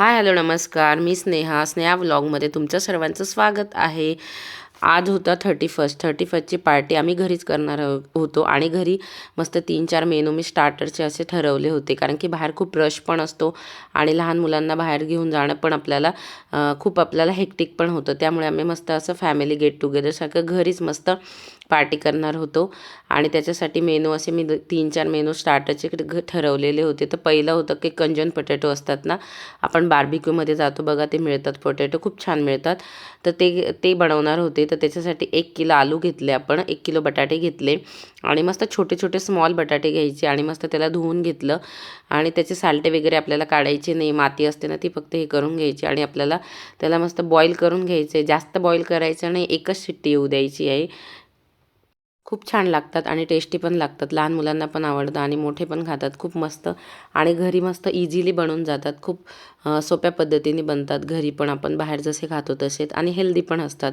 Hi hello नमस्कार, मी स्नेहा व्लॉगमध्ये तुमच्या सर्वांचं स्वागत आहे. आज होता 31ची पार्टी आम्ही घरीच करणार होतो आणि घरी मस्त 3-4 मेनू मी स्टार्टरचे असे ठरवले होते, कारण की बाहेर खूप रश पण असतो आणि लहान मुलांना बाहेर घेऊन जाणं पण आपल्याला हेक्टिक पण होतं. त्यामुळे आम्ही मस्त असं फॅमिली गेट टुगेदरसारखं घरीच मस्त पार्टी करणार होतो आणि त्याच्यासाठी मेनू असे मी 3-4 मेनू स्टार्टरचे ठरवलेले होते. तर पहिलं होतं की कंजन पोटॅटो असतात ना, आपण बार्बिक्यूमध्ये जातो बघा, ते मिळतात पोटॅटो, खूप छान मिळतात. तर ते बनवणार होते. तर त्याच्यासाठी 1 किलो आलू घेतले, आपण 1 किलो बटाटे घेतले आणि मस्त छोटे छोटे स्मॉल बटाटे घ्यायचे आणि मस्त त्याला धुवून घेतलं आणि त्याचे सालटे वगैरे आपल्याला काढायचे नाही, माती असते ना ती फक्त हे करून घ्यायची आणि आपल्याला त्याला मस्त बॉईल करून घ्यायचे. जास्त बॉईल करायचं नाही, एकच शिट्टी येऊ द्यायची आहे. खूप छान लागतात आणि टेस्टी पण लागतात. लहान मुलांना पण आवडतं आणि मोठे पण खातात. खूप मस्त आणि घरी मस्त इझिली बनून जातात. खूप सोप्या पद्धतीने बनतात घरी पण, आपण बाहेर जसे खातो तसेच, आणि हेल्दी पण असतात.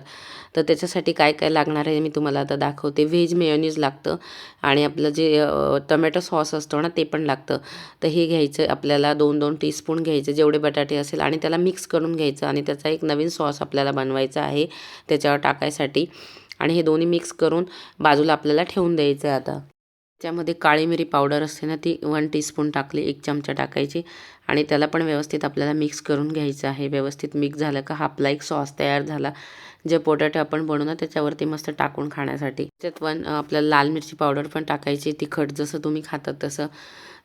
तर त्याच्यासाठी काय काय लागणार आहे मी तुम्हाला आता दाखवते. व्हेज मेयोनीज लागतं आणि आपलं जे टोमॅटो सॉस असतो ना ते पण लागतं. तर हे घ्यायचं आपल्याला 2-2 टीस्पून घ्यायचे जेवढे बटाटे असेल आणि त्याला मिक्स करून घ्यायचं आणि त्याचा एक नवीन सॉस आपल्याला बनवायचा आहे त्याच्यावर टाकायसाठी. आणि हे दोन्ही मिक्स करून बाजूला आपल्याला ठेवून द्यायचं आहे. आता त्याच्यामध्ये काळी मिरी पावडर असते ना, ती 1 टीस्पून टाकली, 1 चमचा टाकायची आणि त्याला पण व्यवस्थित आपल्याला मिक्स करून घ्यायचं आहे. व्यवस्थित मिक्स झालं का हा आपला एक सॉस तयार झाला. जे पोटॅटो आपण बनवू ना त्याच्यावरती मस्त टाकून खाण्यासाठी. त्याच्यात आपल्याला लाल मिरची पावडर पण टाकायची, तिखट जसं तुम्ही खातात तसं.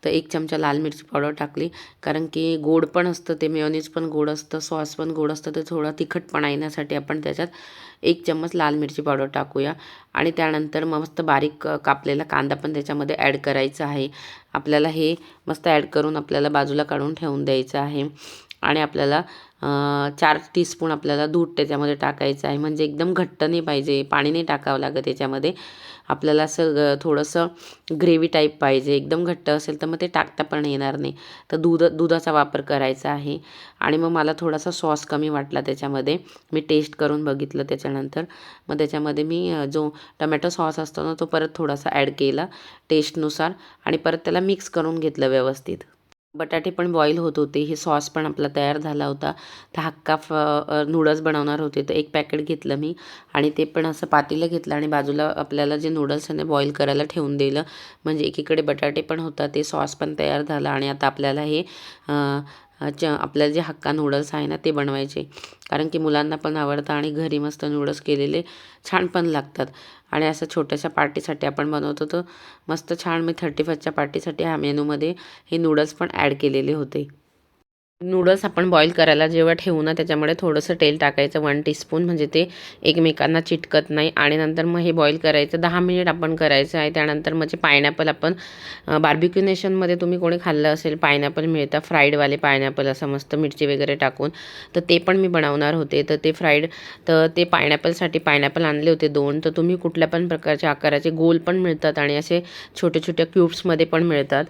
तर 1 चमचा लाल मिरची पावडर टाकली, कारण की गोड पण असतं ते, मेयोनीज पण गोड असतं, सॉस पण गोड असतं, तर थोडा तिखटपणा येण्यासाठी आपण त्याच्यात 1 चम्मच लाल मिरची पावडर टाकूया. आणि त्यानंतर मस्त बारीक कापलेला कांदा पण त्याच्यामध्ये ॲड करायचा आहे. आपल्याला हे मस्त ॲड करून आपल्याला बाजूला काढून ठेवून द्यायचं आहे. आणि आपल्याला 4 टीस्पून आपल्याला दूध त्याच्यामध्ये टाकायचं आहे. म्हणजे एकदम घट्ट नाही पाहिजे, पाणी नाही टाकावं लागत त्याच्यामध्ये. आपल्याला असं थोडंसं ग्रेव्ही टाईप पाहिजे. एकदम घट्ट असेल तर मग ते टाकता पण येणार नाही. तर दुधाचा वापर करायचा आहे. आणि मग मला थोडासा सॉस कमी वाटला त्याच्यामध्ये, मी टेस्ट करून बघितलं त्याच्यानंतर. मग त्याच्यामध्ये मी जो टोमॅटो सॉस असतो ना तो परत थोडासा ॲड केला टेस्टनुसार आणि परत त्याला मिक्स करून घेतलं व्यवस्थित. बटाटे पण बॉईल होत होते, हे सॉस पण आपला तयार झाला होता. तर नूडल्स बनवणार होते, तर 1 पॅकेट घेतलं मी आणि ते पण असं पातेलं घेतलं आणि बाजूला आपल्याला जे नूडल्स आहे बॉईल करायला ठेवून दिलं. म्हणजे एकीकडे बटाटे पण होता, ते सॉस पण तयार झाला आणि आता आपल्याला हे आपल्याला जे हक्का नूडल्स आहे ना ते बनवायचे, कारण की मुलांना पण आवडतं आणि घरी मस्त नूडल्स केलेले छान पण लागतात. आणि असं छोट्याशा पार्टीसाठी आपण बनवतो, तर मस्त छान मी 31च्या पार्टीसाठी ह्या मेनूमध्ये हे नूडल्स पण ॲड केलेले होते. नूडल्स आपण बॉईल करायला जेव्हा ठेवू ना त्याच्यामध्ये थोडंसं तेल टाकायचं 1 टीस्पून, म्हणजे ते एकमेकांना चिटकत नाही. आणि नंतर मग हे बॉईल करायचं 10 मिनिट आपण करायचं आहे. त्यानंतर मग जे पायनॅपल आपण बार्बिक्यू नेशनमध्ये तुम्ही कोणी खाल्लं असेल, पायनॅपल मिळतं फ्राईडवाले पायनॅपल, असं मस्त मिरची वगैरे टाकून, तर ते पण मी बनवणार होते. तर ते पायनॅपलसाठी पायनॅपल आणले होते 2. तर तुम्ही कुठल्या पण प्रकारच्या आकाराचे गोल पण मिळतात आणि असे छोटे छोट्या क्यूब्समध्ये पण मिळतात.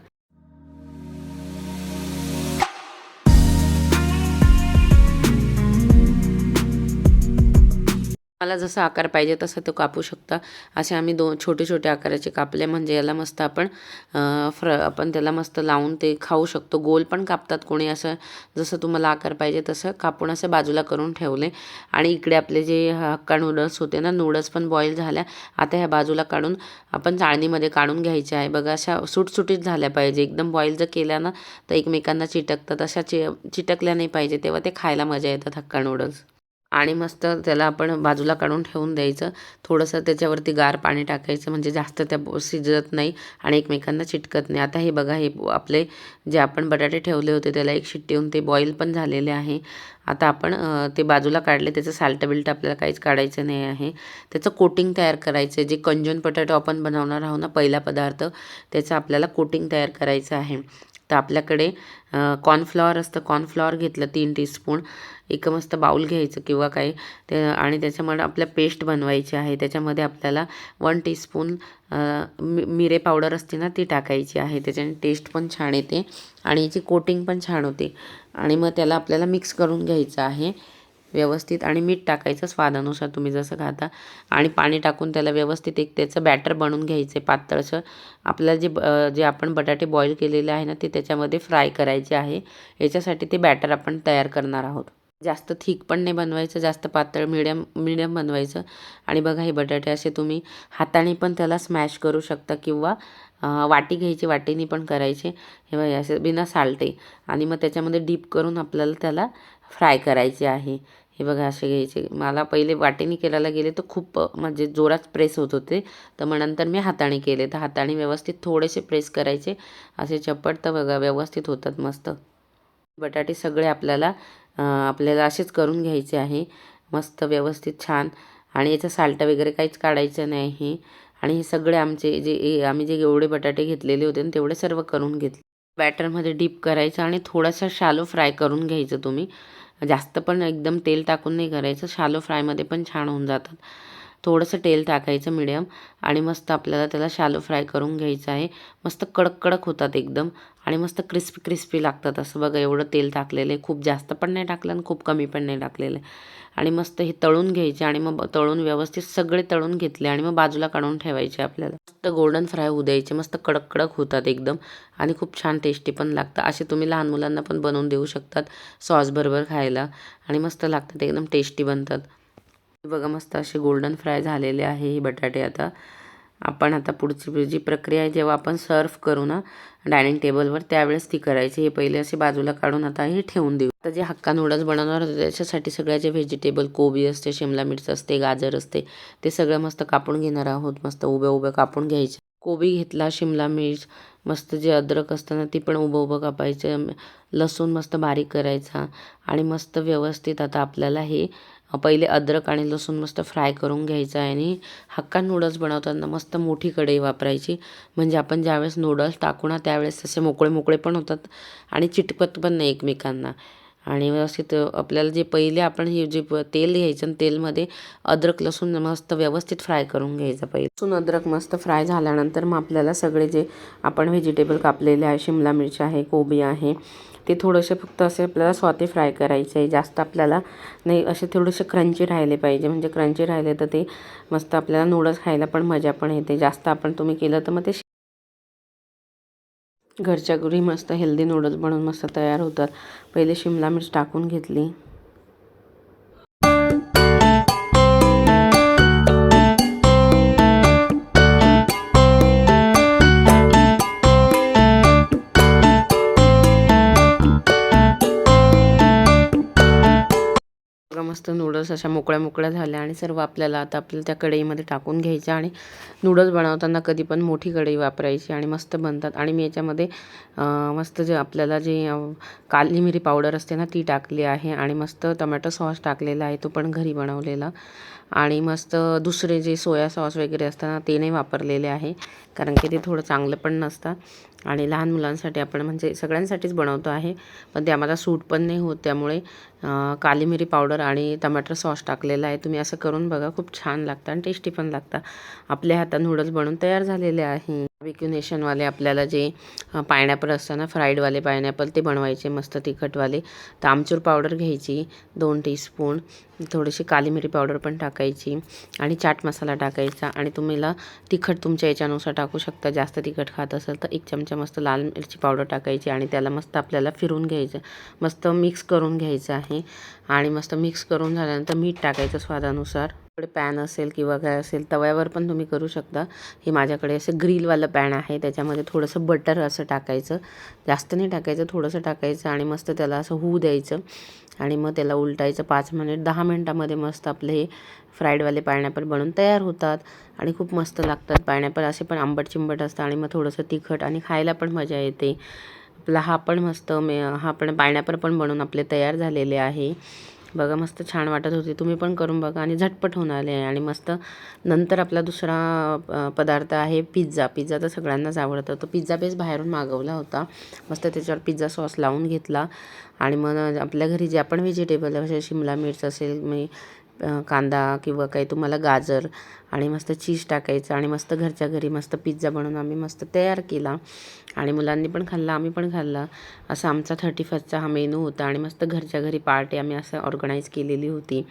मला जसा आकार पाहिजे तसं तो कापू शकता. असे आम्ही 2 छोटे-छोटे आकाराचे कापले, म्हणजे याला मस्त आपण त्याला मस्त लावून ते खाऊ शकतो. गोल पण कापतात कोणी, असं जसं तुम्हाला आकार पाहिजे तसं कापून असं बाजूला करून ठेवले. आणि इकडे आपले जे हक्का नूडल्स होते ना, नूडल्स पण बॉईल झाल्या. आता ह्या बाजूला काढून आपण चाळणीमध्ये काढून घ्यायच्या आहे. बघा अशा सुटसुटीत झाल्या पाहिजे. एकदम बॉईल जर केल्या ना तर एकमेकांना चिटकतात. अशा चिटकल्या नाही पाहिजे, तेव्हा ते खायला मजा येतात हक्का नूडल्स. आणि मस्त त्याला आपण बाजूला काढून ठेवून द्यायचं. थोडंसं त्याच्यावरती गार पाणी टाकायचं, म्हणजे जास्त त्या शिजत नाही आणि एकमेकांना चिटकत नाही. आता हे बघा, हे आपले जे आपण बटाटे ठेवले होते त्याला एक शिट्टी येऊन ते बॉईल पण झालेले आहे. आता आपण ते बाजूला काढले, त्याचं साल्ट बिल्ट आपल्याला काहीच काढायचं नाही आहे. त्याचं कोटिंग तयार करायचं आहे. जे कंजन पोटॅटो आपण बनवणार आहोत ना, पहिला पदार्थ, त्याचं आपल्याला कोटिंग तयार करायचं आहे. तर आपल्याकडे कॉर्नफ्लॉवर असतं, कॉर्नफ्लॉवर घेतलं 3 टीस्पून. एक मस्त बाऊल घ्यायचं किंवा काही आणि त्याच्यामध्ये आपल्या पेस्ट बनवायची आहे. त्याच्यामध्ये आपल्याला 1 टीस्पून मिरे पावडर असते ना ती टाकायची आहे. त्याच्याने टेस्ट पण छान येते आणि याची कोटिंग पण छान होते. आणि मग त्याला आपल्याला मिक्स करून घ्यायचं आहे व्यवस्थित आणि मीठ टाकायचं स्वादानुसार तुम्ही जसं खाता आणि पाणी टाकून त्याला व्यवस्थित एक त्याचं बॅटर बनवून घ्यायचं पातळसं. आपल्याला जे आपण बटाटे बॉईल केलेले आहे ना ते त्याच्यामध्ये फ्राय करायचे आहे. याच्यासाठी ते बॅटर आपण तयार करणार आहोत. जास्त थिक पण नाही बनवायचं, जास्त पातळ मीडियम बनवायचं. आणि बघा हे बटाटे असे तुम्ही हाताने पण त्याला स्मॅश करू शकता किंवा वाटी घ्यायची, वाटीने पण करायचे. हे बघा असे बिना साल्टे आणि मग त्याच्यामध्ये डीप करून आपल्याला त्याला फ्राय करायचे आहे. हे बघा असे घ्यायचे. मला पहिले वाटीने करायला गेले तर खूप म्हणजे जोरात प्रेस होत होते, तर मग नंतर मी हाताने केले. तर हाताने व्यवस्थित थोडेसे प्रेस करायचे असे चप्पट, तर बघा व्यवस्थित होतात मस्त. बटाटे सगळे आपल्याला असेच करून घ्यायचे आहे मस्त व्यवस्थित छान. आणि याचं साल्ट वगैरे काहीच काढायचं नाही. आणि हे सगळे आम्ही जे एवढे बटाटे घेतलेले होते ना तेवढे सर्व करून घेतले. बॅटरमध्ये डीप करायचं आणि थोडासा शालो फ्राय करून घ्यायचं तुम्ही. जास्त पण एकदम तेल टाकून नाही करायचं, शालो फ्रायमध्ये पण छान होऊन जातात. थोडंसं तेल टाकायचं मीडियम आणि मस्त आपल्याला त्याला शालो फ्राय करून घ्यायचं आहे. मस्त कडक कडक होतात एकदम आणि मस्त क्रिस्पी क्रिस्पी लागतात. असं बघा एवढं तेल टाकलेलं आहे, खूप जास्त पण नाही टाकलं आणि खूप कमी पण नाही टाकलेलं आहे. आणि मस्त हे तळून घ्यायचे आणि मग तळून व्यवस्थित सगळे तळून घेतले आणि मग बाजूला काढून ठेवायचे. आपल्याला मस्त गोल्डन फ्राय होऊ द्यायचे, मस्त कडक कडक होतात एकदम आणि खूप छान टेस्टी पण लागतं. असे तुम्ही लहान मुलांना पण बनवून देऊ शकतात सॉस बरोबर खायला आणि मस्त लागतात, एकदम टेस्टी बनतात. बघा मस्त असे गोल्डन फ्राय झालेले आहे हे बटाटे. आता पुढची जी प्रक्रिया आहे, जेव्हा आपण सर्व करू ना डायनिंग टेबलवर त्यावेळेस ती करायची. हे पहिले असे बाजूला काढून आता हे ठेवून देऊ. आता जे हक्का नूडल्स बनवणार होते त्याच्यासाठी सगळ्या जे व्हेजिटेबल, कोबी असते, शिमला मिरच असते, गाजर असते, ते सगळं मस्त कापून घेणार आहोत. मस्त उभं उभं कापून घ्यायचे. कोबी घेतला, शिमला मिर्च, मस्त जे अद्रक असतं ना ती पण उभं उभं कापायचं. लसूण मस्त बारीक करायचा आणि मस्त व्यवस्थित आता आपल्याला हे पहिले अद्रक आणि लसूण मस्त फ्राय करून घ्यायचं आहे. आणि हक्का नूडल्स बनवताना मस्त मोठी कढई वापरायची, म्हणजे आपण ज्यावेळेस नूडल्स टाकू ना त्यावेळेस तसे मोकळे मोकळे पण होतात आणि चिटकत पण नाही एकमेकांना. आणि व्यवस्थित आपल्याला जे पहिले आपण हे जे तेल घ्यायचं आणि तेलमध्ये अद्रक लसूण मस्त व्यवस्थित फ्राय करून घ्यायचं. पहिले लसूण अद्रक मस्त फ्राय झाल्यानंतर मग आपल्याला सगळे जे आपण व्हेजिटेबल कापलेले आहे, शिमला मिरची आहे, कोबी आहे, ते थोडेसे फक्त असे आपल्याला स्वते फ्राय करायचे आहे. जास्त आपल्याला नाही, असे थोडेसे क्रंची राहिले पाहिजे, म्हणजे क्रंची राहिले तर ते मस्त आपल्याला नूडल्स खायला पण मजा पण येते. जास्त आपण तुम्ही केलं तर मग ते घरच्या घरी मस्त हेल्दी नूडल्स बनवून मस्त तयार होतात. पहिले शिमला मिर्च टाकून घेतली. मस्त नूडल्स अशा मोकळ्या मोकळ्या झाल्या आणि सर्व आपल्याला त्या कढईमध्ये टाकून घ्यायच्या. आणि नूडल्स बनवताना कधी पण मोठी कढई वापरायची आणि मस्त बनतात. आणि मी याच्यामध्ये मस्त आपल्याला काली मिरी पावडर असते ना ती टाकली आहे आणि मस्त टोमॅटो सॉस टाकलेला आहे, तो पण घरी बनवलेला. आणि मस्त दुसरे जे सोया सॉस वगैरे असतात ना ते नाही वापरलेले आहे, कारण की ते थोडं चांगलं पण नसतं. आणि लहान मुलांसाठी आपण म्हणजे सगळ्यांसाठीच बनवतो आहे, पण ते आम्हाला सूट पण नाही होत, त्यामुळे काली मिरी पावडर आणि टमाटर सॉस टाकलेला आहे. तुम्ही असं करून बघा, खूप छान लागतं आणि टेस्टी पण लागतं. आपल्या हातात नूडल्स बनवून तयार झालेले आहे. बार्बेक्यू नेशनवाले आपल्याला जे पायनॅपल असतं ना, फ्राईडवाले पायनॅपल, ते बनवायचे मस्त तिखटवाले. तर आमचूर पावडर घ्यायची 2 टीस्पून, थोडीशी काली मिरी पावडर पण टाकायची आणि चाट मसाला टाकायचा. आणि तुम्हाला तिखट तुमच्या याच्यानुसार टाकू शकता. जास्त तिखट खात असेल तर 1 चमचा मस्त लाल मिरची पावडर टाकायची आणि त्याला मस्त आपल्याला फिरून घ्यायचं, मस्त मिक्स करून घ्यायचं आहे. आणि मस्त मिक्स करून झाल्यानंतर मीठ टाकायचं स्वादानुसार. पॅन असेल किंवा काय असेल तव्यावर पण तुम्ही करू शकता. हे माझ्याकडे असं ग्रिलवालं पॅन आहे, त्याच्यामध्ये थोडंसं बटर असं टाकायचं, जास्त नाही टाकायचं, थोडंसं टाकायचं आणि मस्त त्याला असं होऊ द्यायचं. आणि मग त्याला उलटायचं 5 मिनिट. 10 मिनिटामध्ये मस्त आपले हे फ्राईडवाले पायनॅपल बनून तयार होतात आणि खूप मस्त लागतात. पायनॅपल असे पण आंबट चिंबट असतं आणि मग थोडंसं तिखट आणि खायला पण मजा येते. आपला हा पण पायनॅपल पण बनवून आपले तयार झालेले आहे. बघा मस्त छान वाटत होते, तुम्ही पण करून बघा आणि झटपट होणारे आहे. आणि मस्त नंतर आपला दुसरा पदार्थ आहे पिझ्झा. पिझ्झा तर सगळ्यांनाच आवडतं, तो पिझ्झा बेस बाहेरून मागवला होता. मस्त त्याच्यावर पिझ्झा सॉस लावून घेतला आणि मग आपल्या घरी जे आपण व्हेजिटेबल असे शिमला मिर्च असेल, कांदा किंवा काही तुम्हाला गाजर आणि मस्त चीज टाकायचं आणि मस्त घरच्या घरी मस्त पिझ्झा बनवून आम्ही मस्त तयार केला आणि मुलांनी पण खाल्ला, आम्ही पण खाल्ला. असा आमचा 31चा हा मेनू होता आणि मस्त घरच्या घरी पार्टी आम्ही असं ऑर्गनाईज केलेली होती.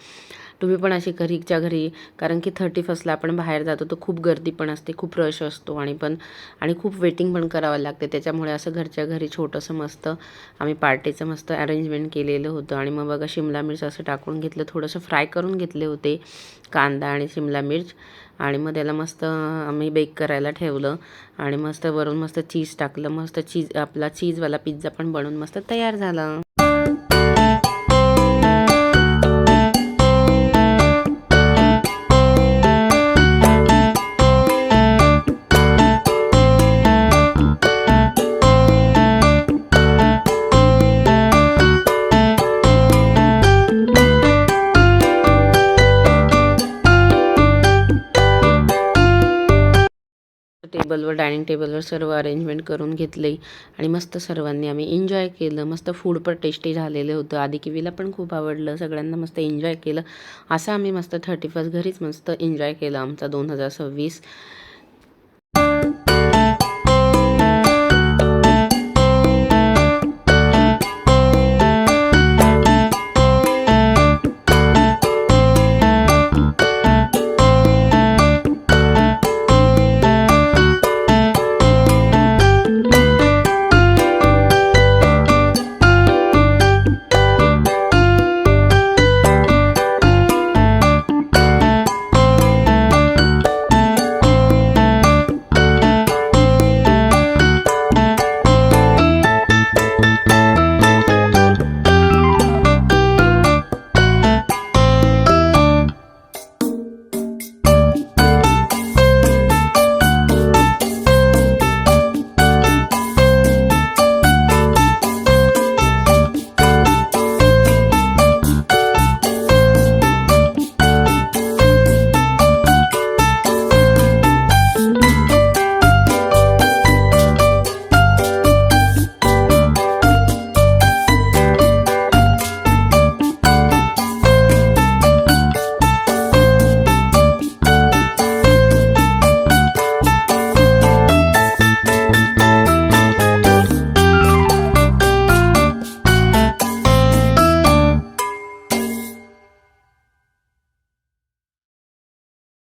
तुम्ही पण अशी घरीच्या घरी, कारण की 31ला आपण बाहेर जातो तर खूप गर्दी पण असते, खूप रश असतो आणि खूप वेटिंग पण करावं लागते. त्याच्यामुळे असं घरच्या घरी छोटंसं मस्त आम्ही पार्टीचं मस्त अरेंजमेंट केलेलं होतं. आणि मग बघा शिमला मिर्च असं टाकून घेतलं, थोडंसं फ्राय करून घेतले होते कांदा आणि शिमला मिर्च आणि मग त्याला मस्त आम्ही बेक करायला ठेवलं आणि मस्त वरून मस्त चीज टाकलं. मस्त आपला चीजवाला पिझ्झा पण बनवून मस्त तयार झाला. डायनिंग टेबलवर सर्व अरेंजमेंट करून घेतले आणि मस्त सर्वांनी आम्ही एन्जॉय केलं. मस्त फूड पण टेस्टी झालेलं होतं. आधी किवीला पण खूप आवडलं, सगळ्यांना मस्त एन्जॉय केलं. असं आम्ही मस्त 31 घरीच मस्त एन्जॉय केलं आमचा 2026.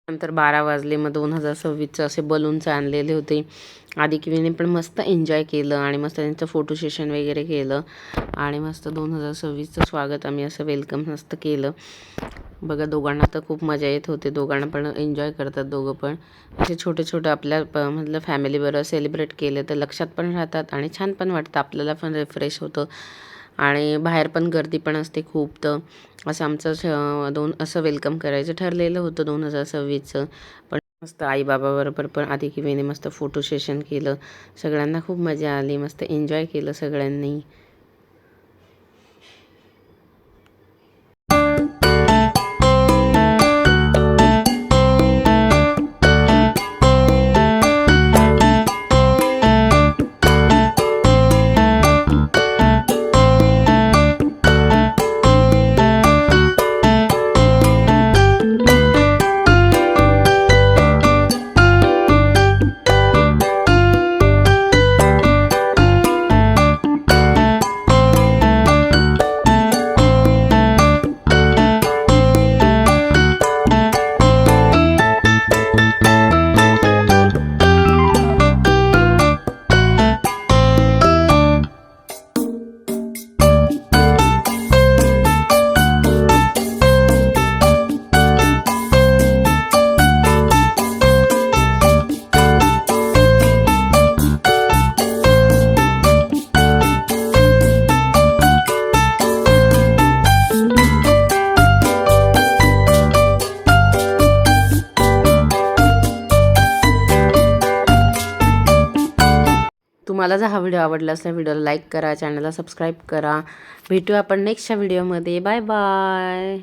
नंतर 12 वाजले. मग 2026चे असे बलून्स आणलेले होते. आधी किवीने पण मस्त एन्जॉय केलं आणि मस्त त्यांचं फोटो सेशन वगैरे केलं आणि मस्त 2026चं स्वागत आम्ही असं वेलकम मस्त केलं. बघा दोघांना तर खूप मजा येत होते, दोघांना पण एन्जॉय करतात दोघं पण. असे छोटे छोटे आपल्या म्हटलं फॅमिलीबरोबर सेलिब्रेट केले तर लक्षात पण राहतात आणि छान पण वाटतं, आपल्याला पण रिफ्रेश होतं आणि बाहेर पण गर्दी पण असते खूप. तर असं आमचं असं वेलकम करायचं ठरलेलं होतं 2026चं. पण मस्त आईबाबाबरोबर पण आधी किवीने मस्त फोटो सेशन केलं. सगळ्यांना खूप मजा आली, मस्त एन्जॉय केलं सगळ्यांनी. तुम्हाला जर हा व्हिडिओ आवडला असला व्हिडिओला लाईक करा, चॅनलला सबस्क्राईब करा. भेटू आपण नेक्स्टच्या व्हिडिओमध्ये. Bye bye.